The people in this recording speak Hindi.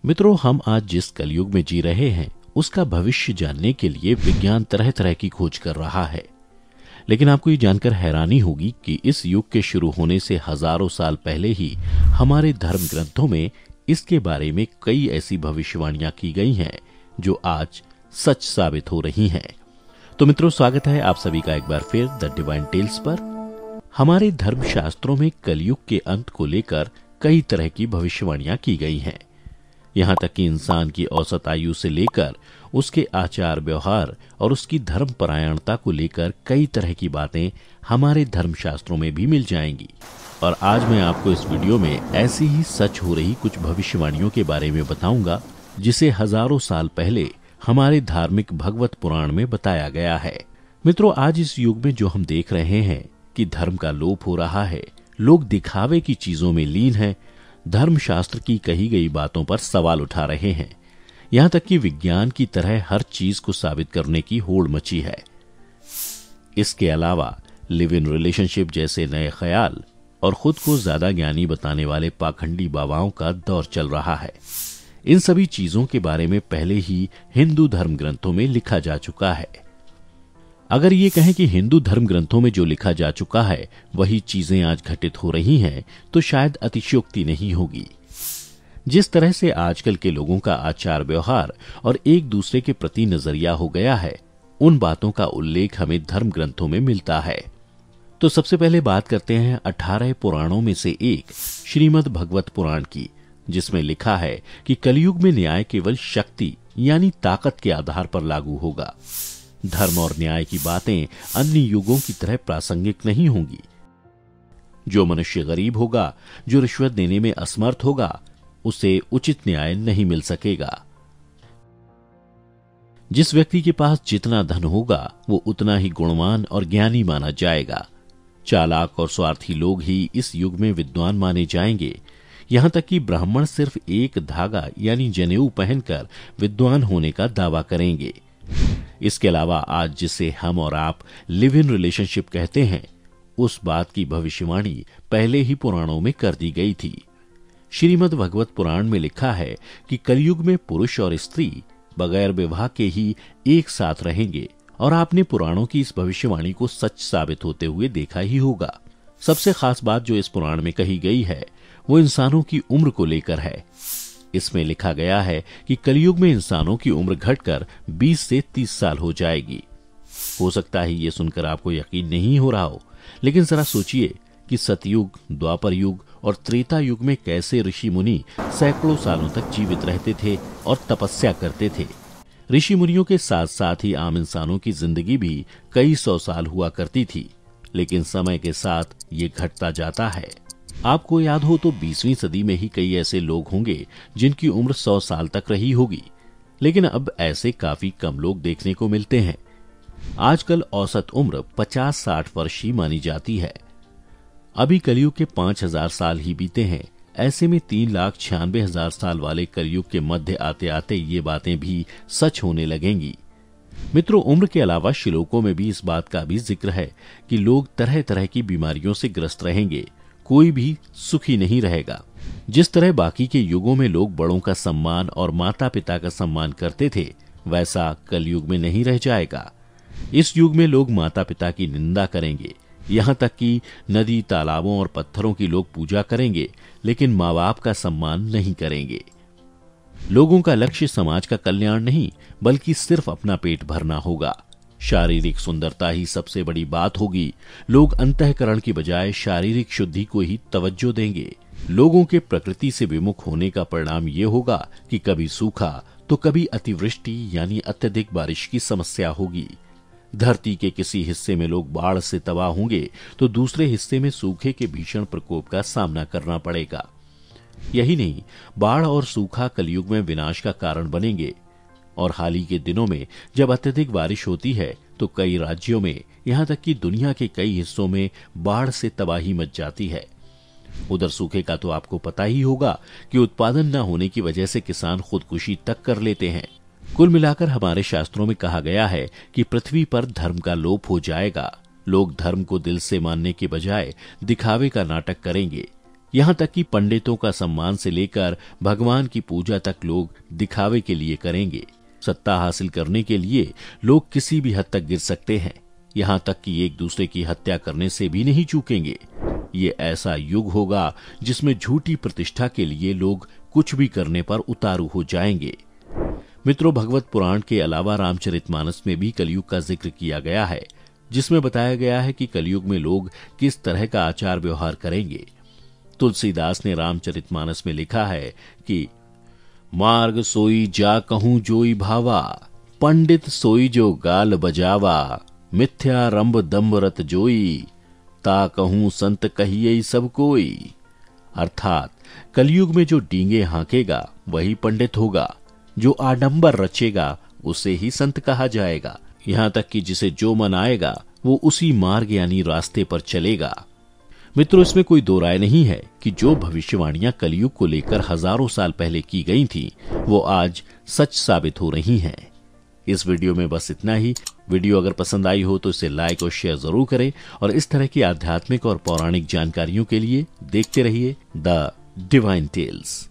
मित्रों, हम आज जिस कलयुग में जी रहे हैं उसका भविष्य जानने के लिए विज्ञान तरह तरह की खोज कर रहा है। लेकिन आपको ये जानकर हैरानी होगी कि इस युग के शुरू होने से हजारों साल पहले ही हमारे धर्म ग्रंथों में इसके बारे में कई ऐसी भविष्यवाणियां की गई हैं जो आज सच साबित हो रही हैं। तो मित्रों, स्वागत है आप सभी का एक बार फिर द डिवाइन टेल्स पर। हमारे धर्म शास्त्रों में कलयुग के अंत को लेकर कई तरह की भविष्यवाणियां की गई हैं। यहां तक कि इंसान की औसत आयु से लेकर उसके आचार व्यवहार और उसकी धर्म परायणता को लेकर कई तरह की बातें हमारे धर्म शास्त्रों में भी मिल जाएंगी। और आज मैं आपको इस वीडियो में ऐसी ही सच हो रही कुछ भविष्यवाणियों के बारे में बताऊंगा जिसे हजारों साल पहले हमारे धार्मिक भगवत पुराण में बताया गया है। मित्रों, आज इस युग में जो हम देख रहे हैं कि धर्म का लोप हो रहा है, लोग दिखावे की चीजों में लीन हैं, धर्म शास्त्र की कही गई बातों पर सवाल उठा रहे हैं, यहां तक कि विज्ञान की तरह हर चीज को साबित करने की होड़ मची है। इसके अलावा लिव इन रिलेशनशिप जैसे नए ख्याल और खुद को ज्यादा ज्ञानी बताने वाले पाखंडी बाबाओं का दौर चल रहा है। इन सभी चीजों के बारे में पहले ही हिंदू धर्म ग्रंथों में लिखा जा चुका है। अगर ये कहें कि हिंदू धर्म ग्रंथों में जो लिखा जा चुका है वही चीजें आज घटित हो रही हैं, तो शायद अतिशयोक्ति नहीं होगी। जिस तरह से आजकल के लोगों का आचार व्यवहार और एक दूसरे के प्रति नजरिया हो गया है, उन बातों का उल्लेख हमें धर्म ग्रंथों में मिलता है। तो सबसे पहले बात करते हैं 18 पुराणों में से एक श्रीमद् भगवत पुराण की, जिसमें लिखा है कि कलयुग में न्याय केवल शक्ति यानी ताकत के आधार पर लागू होगा। धर्म और न्याय की बातें अन्य युगों की तरह प्रासंगिक नहीं होंगी। जो मनुष्य गरीब होगा, जो रिश्वत देने में असमर्थ होगा, उसे उचित न्याय नहीं मिल सकेगा। जिस व्यक्ति के पास जितना धन होगा वो उतना ही गुणवान और ज्ञानी माना जाएगा। चालाक और स्वार्थी लोग ही इस युग में विद्वान माने जाएंगे। यहां तक कि ब्राह्मण सिर्फ एक धागा यानी जनेऊ पहनकर विद्वान होने का दावा करेंगे। इसके अलावा आज जिसे हम और आप लिव इन रिलेशनशिप कहते हैं, उस बात की भविष्यवाणी पहले ही पुराणों में कर दी गई थी। श्रीमद् भगवत पुराण में लिखा है कि कलयुग में पुरुष और स्त्री बगैर विवाह के ही एक साथ रहेंगे, और आपने पुराणों की इस भविष्यवाणी को सच साबित होते हुए देखा ही होगा। सबसे खास बात जो इस पुराण में कही गई है वो इंसानों की उम्र को लेकर है। इसमें लिखा गया है कि कलयुग में इंसानों की उम्र घटकर 20 से 30 साल हो जाएगी। हो सकता है ये सुनकर आपको यकीन नहीं हो रहा हो, लेकिन जरा सोचिए कि सतयुग, द्वापर युग और त्रेता युग में कैसे ऋषि मुनि सैकड़ों सालों तक जीवित रहते थे और तपस्या करते थे। ऋषि मुनियों के साथ साथ ही आम इंसानों की जिंदगी भी कई 100 साल हुआ करती थी, लेकिन समय के साथ ये घटता जाता है। आपको याद हो तो 20वीं सदी में ही कई ऐसे लोग होंगे जिनकी उम्र 100 साल तक रही होगी, लेकिन अब ऐसे काफी कम लोग देखने को मिलते हैं। आजकल औसत उम्र 50-60 वर्ष ही मानी जाती है। अभी कलयुग के 5000 साल ही बीते हैं। ऐसे में 3,96,000 साल वाले कलयुग के मध्य आते आते ये बातें भी सच होने लगेंगी। मित्रों, उम्र के अलावा श्लोकों में भी इस बात का भी जिक्र है कि लोग तरह तरह की बीमारियों से ग्रस्त रहेंगे, कोई भी सुखी नहीं रहेगा। जिस तरह बाकी के युगों में लोग बड़ों का सम्मान और माता पिता का सम्मान करते थे, वैसा कलयुग में नहीं रह जाएगा। इस युग में लोग माता पिता की निंदा करेंगे, यहां तक कि नदी, तालाबों और पत्थरों की लोग पूजा करेंगे, लेकिन माँ बाप का सम्मान नहीं करेंगे। लोगों का लक्ष्य समाज का कल्याण नहीं, बल्कि सिर्फ अपना पेट भरना होगा। शारीरिक सुंदरता ही सबसे बड़ी बात होगी। लोग अंतःकरण की बजाय शारीरिक शुद्धि को ही तवज्जो देंगे। लोगों के प्रकृति से विमुख होने का परिणाम ये होगा कि कभी सूखा तो कभी अतिवृष्टि यानी अत्यधिक बारिश की समस्या होगी। धरती के किसी हिस्से में लोग बाढ़ से तबाह होंगे तो दूसरे हिस्से में सूखे के भीषण प्रकोप का सामना करना पड़ेगा। यही नहीं, बाढ़ और सूखा कलयुग में विनाश का कारण बनेंगे। और हाल ही के दिनों में जब अत्यधिक बारिश होती है तो कई राज्यों में, यहां तक कि दुनिया के कई हिस्सों में बाढ़ से तबाही मच जाती है। उधर सूखे का तो आपको पता ही होगा कि उत्पादन न होने की वजह से किसान खुदकुशी तक कर लेते हैं। कुल मिलाकर हमारे शास्त्रों में कहा गया है कि पृथ्वी पर धर्म का लोप हो जाएगा। लोग धर्म को दिल से मानने के बजाय दिखावे का नाटक करेंगे। यहाँ तक कि पंडितों का सम्मान से लेकर भगवान की पूजा तक लोग दिखावे के लिए करेंगे। सत्ता हासिल करने के लिए लोग किसी भी हद तक गिर सकते हैं, यहाँ तक कि एक दूसरे की हत्या करने से भी नहीं चूकेंगे। ये ऐसा युग होगा जिसमें झूठी प्रतिष्ठा के लिए लोग कुछ भी करने पर उतारू हो जाएंगे। मित्रों, भगवत पुराण के अलावा रामचरितमानस में भी कलयुग का जिक्र किया गया है, जिसमें बताया गया है कि कलयुग में लोग किस तरह का आचार व्यवहार करेंगे। तुलसीदास ने रामचरितमानस में लिखा है कि मार्ग सोई जा कहूं जोई भावा, पंडित सोई जो गाल बजावा, मिथ्या रंभ दम्भ रत जोई, ता कहूं संत कहिए सब कोई। अर्थात कलयुग में जो डींगे हांकेगा वही पंडित होगा, जो आडंबर रचेगा उसे ही संत कहा जाएगा। यहाँ तक कि जिसे जो मन आएगा वो उसी मार्ग यानी रास्ते पर चलेगा। मित्रों, इसमें कोई दो राय नहीं है कि जो भविष्यवाणियां कलयुग को लेकर हजारों साल पहले की गई थी वो आज सच साबित हो रही हैं। इस वीडियो में बस इतना ही। वीडियो अगर पसंद आई हो तो इसे लाइक और शेयर जरूर करें और इस तरह की आध्यात्मिक और पौराणिक जानकारियों के लिए देखते रहिए द डिवाइन टेल्स।